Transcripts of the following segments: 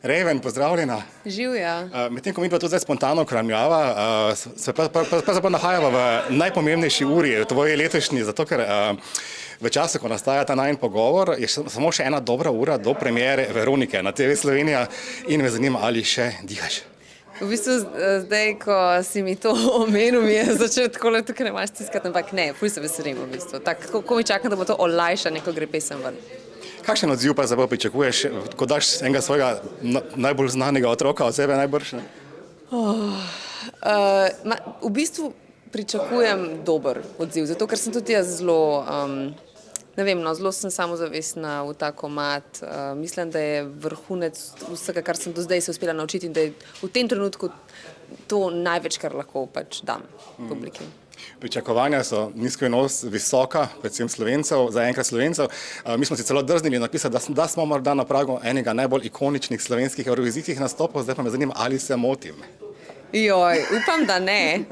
Raven, pozdravljena. Živja. Medtem ko mi pa tudi zdaj spontano kramljava, se pravzaprav nahajava v najpomembnejši uri tvoje letošnji, zato ker v času, ko nastaja ta najin pogovor, je samo še ena dobra ura do premiere Veronike na TV Slovenija in me zanima, ali še dihaš. V bistvu zdaj, ko si mi to omenil, mi je začelo takole tukaj ne malo stiskati, ampak ne, ful se veselim v bistvu. Tako, ko mi čakam, da bo to olajšanje, ko gre pesem ven. Kakšen odziv pa zdaj pričakuješ, ko daš enega svojega najbolj znanega otroka od sebe najbrž? V bistvu pričakujem dober odziv, zato ker sem tudi jaz zelo, ne vem, no, zelo sem samozavestna v ta komad. Mislim, da je vrhunec vsega, kar sem do zdaj se uspela naučiti in da je v tem trenutku to največ, kar lahko pač dam publiki. Pričakovanja so nizko visoka, predvsem Slovencev, zaenkrat Slovencev. Mi smo si celo drznili napisati, da smo morda na pragu enega najbolj ikoničnih slovenskih evrovizijskih nastopov, zdaj pa me zanima, ali se motim. Joj, upam, da ne.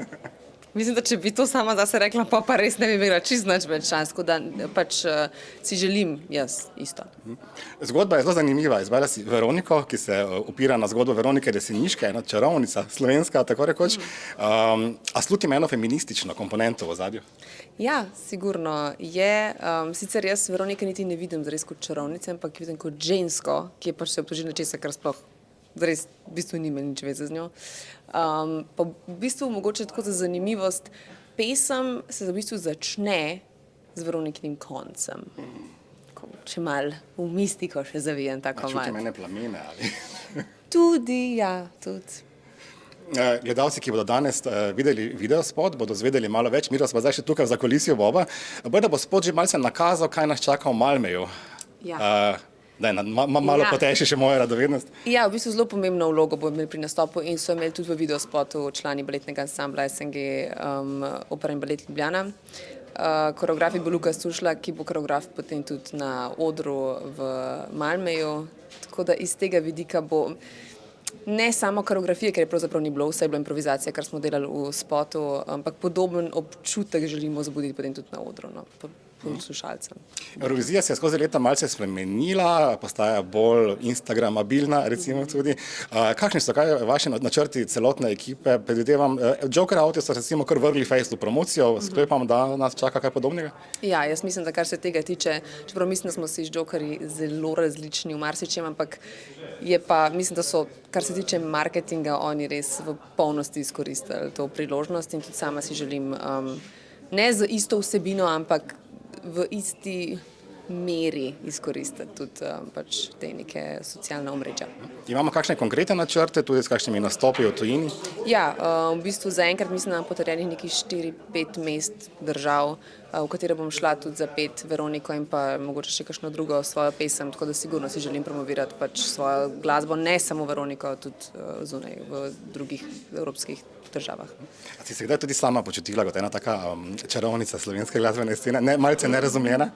Mislim, da če bi to sama zase rekla, pa res ne bi imela čisto nič več šans, tako da pač si želim jaz isto. Zgodba je zelo zanimiva. Izbrala si Veroniko, ki se opira na zgodbo Veronike Reseniške, ena čarovnica slovenska, tako rekoč. A slutim eno feministično komponento v ozadju? Ja, sigurno je. Sicer jaz Veronike niti ne vidim zares kot čarovnice, ampak vidim kot žensko, ki je pač se obtožila nečesa, kar sploh zares v bistvu nima nič veze z njo. Pa v bistvu mogoče tako za zanimivost, pesem se v bistvu začne z Veronikinim koncem. Če mal v mistiko še zavijem tako mal. Čuti mene plamene ali? Tudi, ja, tudi. Gledalci, ki bodo danes videli videospot, bodo zvedeli malo več. Miro smo zdaj še tukaj v zakulisju Boba. Da bo spot že malce nakazal, kaj nas čaka v Malmeju. Ja. Daj, malo poteši še moja radovednost. Ja, v bistvu zelo pomembno vlogo bo imeli pri nastopu in so imeli tudi v videospotu člani baletnega ansambla SNG Opera in balet Ljubljana. Koreograf je bil Lukas Tušla, ki bo koreograf potem tudi na odru v Malmeju. Tako da iz tega vidika bo ne samo koreografije, ker je pravzaprav ni bilo, vse je bilo improvizacija, kar smo delali v spotu, ampak podoben občutek želimo zabuditi potem tudi na odru. Poslušalcem. Eurovizija se je skozi leta malce spremenila, postaja bolj instagramabilna, recimo tudi. Kakšni so vaši načrti celotne ekipe? Predvidevam, Joker Audio so recimo kar vrgli face v promocijo, sklepam, da nas čaka kaj podobnega? Ja, jaz mislim, da kar se tega tiče, čeprav mislim, da smo si z Jokerji zelo različni v marsičem, ampak je pa, mislim, da so, kar se tiče marketinga, oni res v polnosti izkoristili to priložnost in tudi sama si želim ne z isto vsebino, ampak v isti meri izkoristiti tudi pač te neke socialne omrežja. Imamo kakšne konkretne načrte, tudi s kakšnimi nastopi v tujini? Ja, v bistvu zaenkrat mislim, da potrjenih nekih 4-5 mest držav, v katere bom šla tudi za pet Veroniko in pa mogoče še kakšno drugo svojo pesem, tako da sigurno si želim promovirati pač svojo glasbo, ne samo Veroniko, tudi zunaj v drugih evropskih državah. A si se kdaj tudi sama počutila kot ena taka čarovnica slovenske glasbene scene, malce nerazumljena?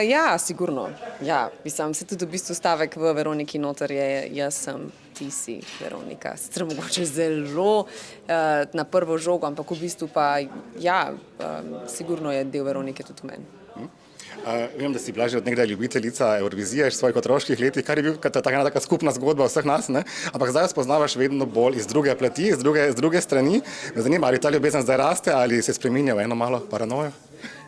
Ja, sigurno. Ja, mislim, se tudi v bistvu stavek v Veroniki noter je jaz sem, ti si Veronika. Sicer mogoče zelo na prvo žogo, ampak v bistvu pa ja, sigurno je del Veronike tudi v meni. Vem, da si bila že od nekdaj ljubiteljica Evrovizije v svojih otroških letih, kar je bil taka skupna zgodba vseh nas, ne? Ampak zdaj jo spoznavaš vedno bolj iz druge plati, iz druge strani. Me zanima, ali ta ljubezen zdaj raste ali se spreminja v eno malo paranojo?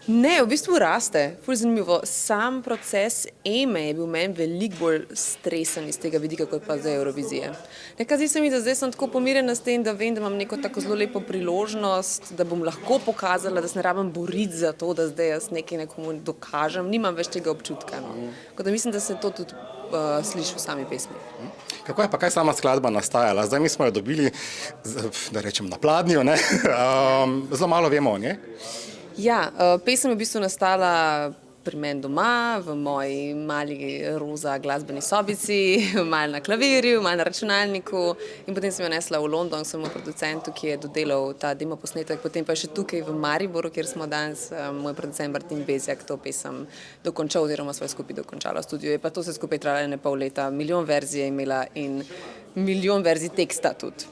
Ne, v bistvu raste. Ful zanimivo. Sam proces Eme je bil meni veliko bolj stresen iz tega vidika, kot pa zdaj Evrovizije. Nekaj zdi se mi, da zdaj sem tako pomirjena s tem, da vem, da imam neko tako zelo lepo priložnost, da bom lahko pokazala, da se ne rabim boriti za to, da zdaj jaz nekaj nekomu dokažem. Nimam več tega občutka. Tako da mislim, da se to tudi sliši v sami pesmi. Kako je pa kaj sama skladba nastajala? Zdaj mi smo jo dobili, da rečem, na pladnju, ne? Zelo malo vemo o njej. Ja, pesem je v bistvu nastala pri meni doma, v moji mali roza glasbeni sobici, malo na klavirju, malo na računalniku in potem sem jo nesla v London k svojemu producentu, ki je dodelal ta demo posnetek, potem pa še tukaj v Mariboru, kjer smo danes, moj producent Martin Bezjak to pesem dokončal oziroma svoj skupaj dokončala v studiu. Je pa to se skupaj trajalo 1,5 leta, milijon verzij je imela in milijon verzij teksta tudi.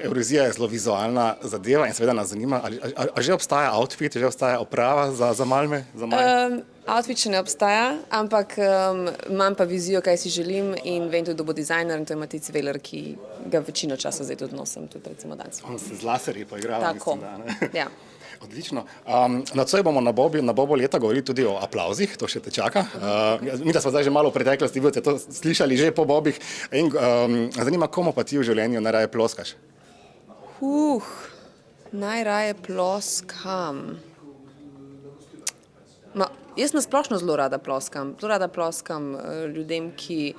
Evrovizija je zelo vizualna zadeva in seveda nas zanima, ali že obstaja outfit, že obstaja oprava za Malme? Outfit še ne obstaja, ampak imam pa vizijo, kaj si želim in vem tudi, da bo dizajner in to je Matic Veler, ki ga večino časa zdaj tudi nosim, tudi recimo danes. On se z laserji poigrava, Tako, mislim, da, ne? ja. Odlično. Nocoj bomo na Bobu leta govorili tudi o aplavzih, to še te čaka. Mi da smo zdaj že malo v preteklosti, boste to slišali že po Bobih. In zanima, komu pa ti v življenju najraje ploskaš? Najraje ploskam. Jaz nasplošno zelo rada ploskam. Zelo rada ploskam ljudem, ki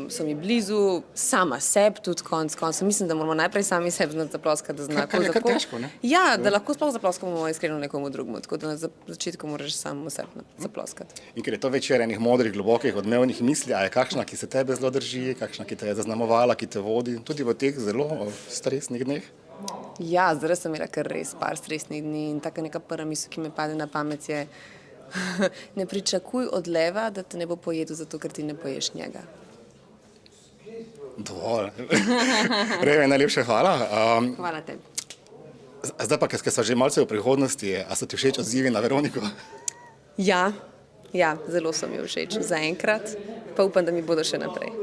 so mi blizu, sama sebi tudi konc koncev. Mislim, da moramo najprej sami sebi znati zaploskati, da zna. Kar je kar težko, ne? Ja, da lahko sploh zaploskamo iskreno nekomu drugemu. Tako da na začetku moraš samo sebi zaploskati. In ker je to večer enih modrih, globokih, odmevnih misli, a je kakšna, ki se tebe zelo drži, kakšna, ki te je zaznamovala, ki te vodi, tudi v teh zelo stresnih dneh? Ja, zdaj sem imela kar res par stresnih dni in taka neka prva misel, ki me pade na pamet je ne pričakuj od leva, da te ne bo pojedel, zato ker ti ne poješ njega. Dovolj. Reve, najlepša hvala. Hvala tebi. Zdaj pa, ker smo že malce v prihodnosti, a so ti všeč odzivi na Veroniko? Ja, zelo so mi všeč zaenkrat, pa upam, da mi bodo še naprej.